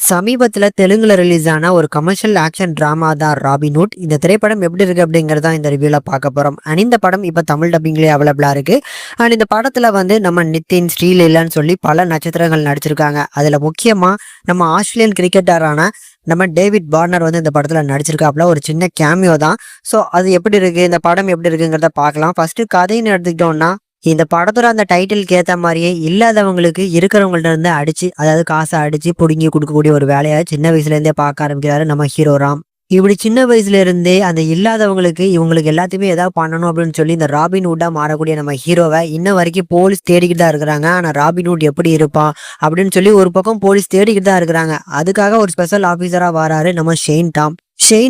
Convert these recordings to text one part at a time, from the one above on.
சமீபத்துல தெலுங்குல ரிலீஸ் ஆன ஒரு கமர்ஷியல் ஆக்ஷன் டிராமா தான் ராபின்ஹுட். இந்த திரைப்படம் எப்படி இருக்கு அப்படிங்கறத இந்த ரிவ்யூல பார்க்க போறோம். அண்ட் இந்த படம் இப்ப தமிழ் டப்பிங்லயே அவைலபிளா இருக்கு. அண்ட் இந்த படத்துல நம்ம நிதின், ஸ்ரீலீலான்னு சொல்லி பல நட்சத்திரங்கள் நடிச்சிருக்காங்க. அதுல முக்கியமா நம்ம ஆஸ்திரேலியன் கிரிக்கெட்டரான நம்ம டேவிட் வார்னர் இந்த படத்துல நடிச்சிருக்காப்ல. ஒரு சின்ன கேமியோ தான். ஸோ அது எப்படி இருக்கு, இந்த படம் எப்படி இருக்குங்கிறத பார்க்கலாம். ஃபர்ஸ்ட் கதைன்னு எடுத்துக்கிட்டோம்னா, இந்த படத்தோட அந்த டைட்டிலுக்கு ஏத்த மாதிரியே இல்லாதவங்களுக்கு இருக்கிறவங்கள்ட்ட இருந்து அடிச்சு, அதாவது காசை அடிச்சு புடுங்கி கொடுக்கக்கூடிய ஒரு வேலையை சின்ன வயசுல இருந்தே பார்க்க ஆரம்பிக்கிறாரு நம்ம ஹீரோ ராம். இப்படி சின்ன வயசுல இருந்தே அந்த இல்லாதவங்களுக்கு இவங்களுக்கு எல்லாத்தையுமே ஏதாவது பண்ணணும் அப்படின்னு சொல்லி இந்த ராபின்ஹுட்டா மாறக்கூடிய நம்ம ஹீரோவை இன்ன வரைக்கும் போலீஸ் தேடிக்கிட்டு தான் இருக்கிறாங்க. ஆனா ராபின்ஹுட் எப்படி இருப்பான் அப்படின்னு சொல்லி ஒரு பக்கம் போலீஸ் தேடிக்கிட்டு தான் இருக்கிறாங்க. அதுக்காக ஒரு ஸ்பெஷல் ஆபீசரா வராரு நம்ம ஷெயின்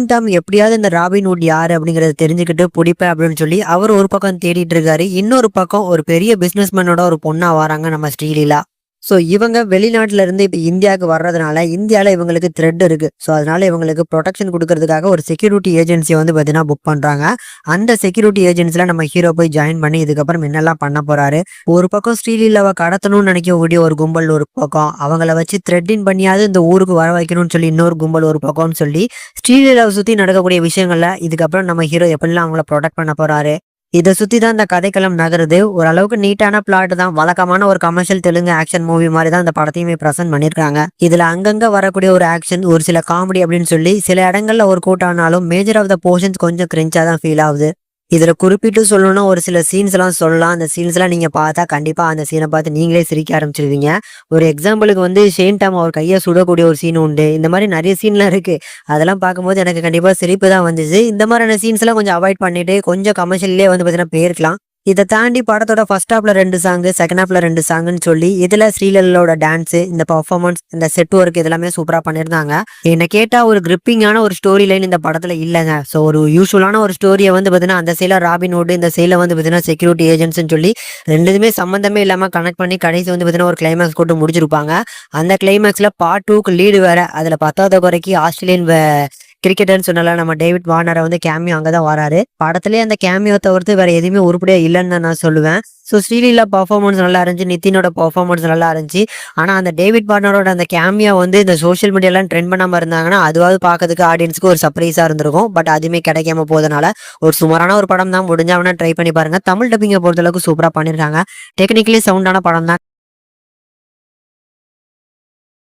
டாம் எப்படியாவது இந்த ராபின்ஹுட் யாரு அப்படிங்கறத தெரிஞ்சுக்கிட்டு பிடிப்பேன் அப்படின்னு சொல்லி அவர் ஒரு பக்கம் தேடிட்டு இருக்காரு. இன்னொரு பக்கம் ஒரு பெரிய பிசினஸ்மேனோட ஒரு பொண்ணா வராங்க நம்ம ஸ்ரீலீலா. ஸோ இவங்க வெளிநாட்டுல இருந்து இப்போ இந்தியாவுக்கு வர்றதுனால இந்தியாவில் இவங்களுக்கு த்ரெட் இருக்கு. ஸோ அதனால இவங்களுக்கு ப்ரொடெக்ஷன் கொடுக்கறதுக்காக ஒரு செக்யூரிட்டி ஏஜென்சியை பார்த்தீங்கன்னா புக் பண்றாங்க. அந்த செக்யூரிட்டி ஏஜென்சில நம்ம ஹீரோ போய் ஜாயின் பண்ணி இதுக்கப்புறம் என்னெல்லாம் பண்ண போறாரு. ஒரு பக்கம் ஸ்ரீலீலாவை கடத்தணும்னு நினைக்கக்கூடிய ஒரு கும்பல் ஒரு பக்கம், அவங்கள வச்சு த்ரெட்டின் பண்ணியாவது இந்த ஊருக்கு வர வைக்கணும்னு சொல்லி இன்னொரு கும்பல் ஒரு பக்கம்னு சொல்லி ஸ்ரீலீலாவை சுத்தி நடக்கக்கூடிய விஷயங்கள்ல இதுக்கப்புறம் நம்ம ஹீரோ எப்படிலாம் அவங்கள ப்ரொடெக்ட் பண்ண போறாரு. இதை சுத்தி தான் இந்த கதைக்களம் நகருது. ஓரளவுக்கு நீட்டான பிளாட் தான். வழக்கமான ஒரு கமர்ஷியல் தெலுங்கு ஆக்ஷன் மூவி மாதிரி தான் இந்த படத்தையுமே பிரசன்ட் பண்ணிருக்காங்க. இதுல அங்கங்க வரக்கூடிய ஒரு ஆக்ஷன், ஒரு சில காமெடி அப்படின்னு சொல்லி சில இடங்கள்ல ஒரு கூட்டானாலும் மேஜர் ஆஃப் த போர்ஷன்ஸ் கொஞ்சம் கிரிஞ்சா தான் ஃபீல் ஆகுது. இதுல குறிப்பிட்டு சொல்லணும்னா ஒரு சில சீன்ஸ் எல்லாம் சொல்லலாம். அந்த சீன்ஸ் எல்லாம் நீங்க பார்த்தா கண்டிப்பா அந்த சீனை பார்த்து நீங்களே சிரிக்க ஆரம்பிச்சிருவீங்க. ஒரு எக்ஸாம்பிளுக்கு ஷெயின் டாம் அவர் கையை சுடக்கூடிய ஒரு சீன் உண்டு. இந்த மாதிரி நிறைய சீன்லாம் இருக்கு. அதெல்லாம் பார்க்கும்போது எனக்கு கண்டிப்பா சிரிப்பு தான் வந்துச்சு. இந்த மாதிரியான சீன்ஸ் எல்லாம் கொஞ்சம் அவாய்ட் பண்ணிட்டு கொஞ்சம் கமர்ஷியல்லே பார்த்தீங்கன்னா போயிருக்கலாம். இதை தாண்டி படத்தோட ஃபர்ஸ்ட் ஹாப்ல 2 சாங்கு, செகண்ட் ஹாப்ல 2 சாங்குன்னு சொல்லி இதுல ஸ்ரீலலோட டான்ஸ், இந்த பர்ஃபார்மன்ஸ், இந்த செட் ஒர்க் இதெல்லாமே சூப்பரா பண்ணியிருந்தாங்க. என்ன கேட்டா ஒரு கிரிப்பிங்கான ஒரு ஸ்டோரி லைன் இந்த படத்துல இல்லைங்க. ஸோ ஒரு யூஸ்வலான ஒரு ஸ்டோரியை பார்த்தீங்கன்னா அந்த சைல ராபின்ஹுட், இந்த சைல பார்த்தீங்கன்னா செக்யூரிட்டி ஏஜென்ட்ஸ்னு சொல்லி ரெண்டுமே சம்பந்தமே இல்லாம கனெக்ட் பண்ணி கடைசி பார்த்தீங்கன்னா ஒரு கிளைமேக்ஸ் போட்டு முடிச்சிருப்பாங்க. அந்த கிளைமேக்ஸ்ல பார்ட் 2க்கு லீடு வேற. அதுல 10வது குறைக்கு ஆஸ்திரேலியன் கிரிக்கெட்டர்னு சொன்னால நம்ம டேவிட் வார்னரை கேமியோ அங்கதான் வராரு. படத்திலேயே அந்த கேமியோ தவிர்த்து வேற எதுவுமே உருப்படியா இல்லைன்னு தான் நான் சொல்லுவேன். ஸோ ஸ்ரீலீலா பர்ஃபார்மன்ஸ் நல்லா இருந்துச்சு, நிதினோட பர்ஃபார்மன்ஸ் நல்லா இருந்துச்சு. ஆனா அந்த டேவிட் வார்னரோட அந்த கேமியோ இந்த சோஷியல் மீடியாலாம் ட்ரெண்ட் பண்ணாம இருந்தாங்கன்னா அதுவாவது பார்க்கறதுக்கு ஆடியன்ஸ்க்கு ஒரு சர்ப்ரைஸா இருந்திருக்கும். பட் அதுவுமே கிடைக்காம போதனால ஒரு சுமாரான ஒரு படம் தான். முடிஞ்சா ட்ரை பண்ணி பாருங்க. தமிழ் டப்பிங்கை பொறுத்த அளவுக்கு சூப்பரா பண்ணிருக்காங்க. டெக்னிக்கலி சவுண்டான படம் தான்.